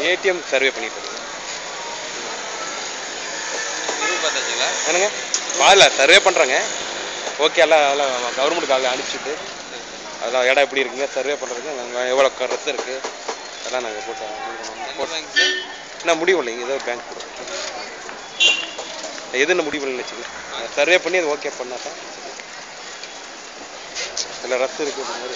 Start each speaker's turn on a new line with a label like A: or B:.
A: ATM survey பண்ணிட்டு இருக்கேன். என்னங்க பால சர்வே பண்ணுறேங்க. ஓகே எல்லாம் கவர்மெண்ட் காலில் அனுப்பிச்சிட்டு அதெல்லாம் இடம் எப்படி இருக்குங்க சர்வே பண்ணுறதுக்கு நாங்கள் எவ்வளோ ரத்து இருக்குது அதெல்லாம் நாங்கள் போட்டு என்ன முடிவு இல்லைங்க ஏதோ பேங்க் கொடுப்போம் எதுன்னு முடிவு இல்லைன்னு வச்சுக்கோங்க சர்வே பண்ணி அது ஓகே பண்ணால் தான் இதில் ரத்து இருக்குது மாதிரி